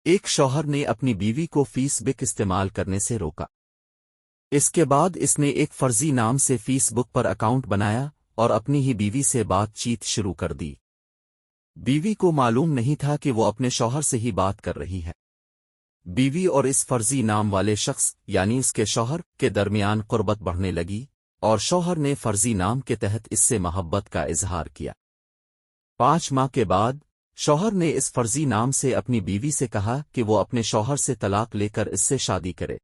ایک شوہر نے اپنی بیوی کو فیس بک استعمال کرنے سے روکا۔ اس کے بعد اس نے ایک فرضی نام سے فیس بک پر اکاؤنٹ بنایا اور اپنی ہی بیوی سے بات چیت شروع کر دی۔ بیوی کو معلوم نہیں تھا کہ وہ اپنے شوہر سے ہی بات کر رہی ہے۔ بیوی اور اس فرضی نام والے شخص یعنی اس کے شوہر کے درمیان قربت بڑھنے لگی اور شوہر نے فرضی نام کے تحت اس سے محبت کا اظہار کیا۔ 5 ماہ کے بعد شوہر نے اس فرضی نام سے اپنی بیوی سے کہا کہ وہ اپنے شوہر سے طلاق لے کر اس سے شادی کرے۔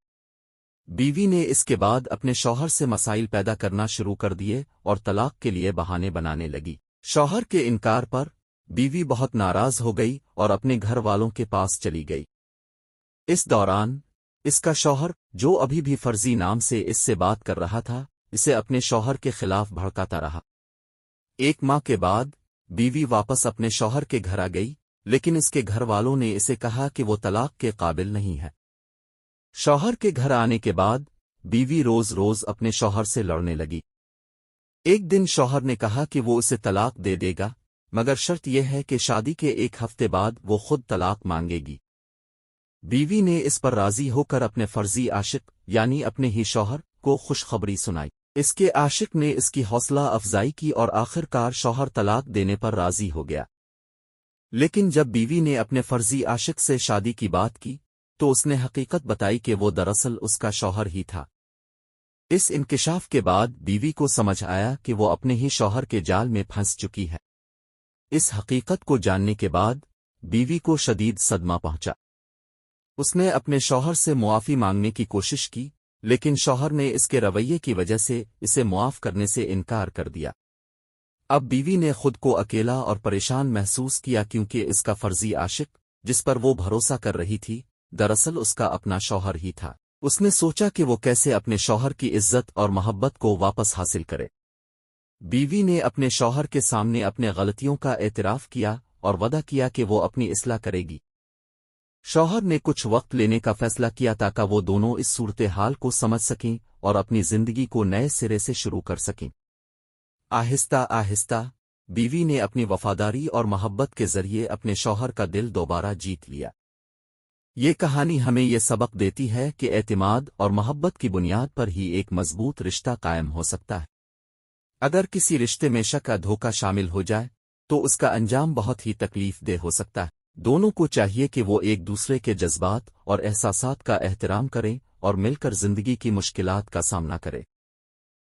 بیوی نے اس کے بعد اپنے شوہر سے مسائل پیدا کرنا شروع کر دیے اور طلاق کے لیے بہانے بنانے لگی۔ شوہر کے انکار پر بیوی بہت ناراض ہو گئی اور اپنے گھر والوں کے پاس چلی گئی۔ اس دوران اس کا شوہر جو ابھی بھی فرضی نام سے اس سے بات کر رہا تھا اسے اپنے شوہر کے خلاف بھڑکاتا رہا۔ 1 ماہ کے بعد بیوی واپس اپنے شوہر کے گھر آ گئی، لیکن اس کے گھر والوں نے اسے کہا کہ وہ طلاق کے قابل نہیں ہے۔ شوہر کے گھر آنے کے بعد بیوی روز روز اپنے شوہر سے لڑنے لگی۔ ایک دن شوہر نے کہا کہ وہ اسے طلاق دے دے گا، مگر شرط یہ ہے کہ شادی کے 1 ہفتے بعد وہ خود طلاق مانگے گی۔ بیوی نے اس پر راضی ہو کر اپنے فرضی عاشق یعنی اپنے ہی شوہر کو خوشخبری سنائی۔ اس کے عاشق نے اس کی حوصلہ افزائی کی اور آخر کار شوہر طلاق دینے پر راضی ہو گیا۔ لیکن جب بیوی نے اپنے فرضی عاشق سے شادی کی بات کی تو اس نے حقیقت بتائی کہ وہ دراصل اس کا شوہر ہی تھا۔ اس انکشاف کے بعد بیوی کو سمجھ آیا کہ وہ اپنے ہی شوہر کے جال میں پھنس چکی ہے۔ اس حقیقت کو جاننے کے بعد بیوی کو شدید صدمہ پہنچا۔ اس نے اپنے شوہر سے معافی مانگنے کی کوشش کی، لیکن شوہر نے اس کے رویے کی وجہ سے اسے معاف کرنے سے انکار کر دیا۔ اب بیوی نے خود کو اکیلا اور پریشان محسوس کیا کیونکہ اس کا فرضی عاشق جس پر وہ بھروسہ کر رہی تھی دراصل اس کا اپنا شوہر ہی تھا۔ اس نے سوچا کہ وہ کیسے اپنے شوہر کی عزت اور محبت کو واپس حاصل کرے۔ بیوی نے اپنے شوہر کے سامنے اپنے غلطیوں کا اعتراف کیا اور وعدہ کیا کہ وہ اپنی اصلاح کرے گی۔ شوہر نے کچھ وقت لینے کا فیصلہ کیا تاکہ وہ دونوں اس صورتحال کو سمجھ سکیں اور اپنی زندگی کو نئے سرے سے شروع کر سکیں۔ آہستہ آہستہ بیوی نے اپنی وفاداری اور محبت کے ذریعے اپنے شوہر کا دل دوبارہ جیت لیا۔ یہ کہانی ہمیں یہ سبق دیتی ہے کہ اعتماد اور محبت کی بنیاد پر ہی ایک مضبوط رشتہ قائم ہو سکتا ہے۔ اگر کسی رشتے میں شک کا دھوکہ شامل ہو جائے تو اس کا انجام بہت ہی تکلیف دہ ہو سکتا ہے۔ دونوں کو چاہیے کہ وہ ایک دوسرے کے جذبات اور احساسات کا احترام کریں اور مل کر زندگی کی مشکلات کا سامنا کریں۔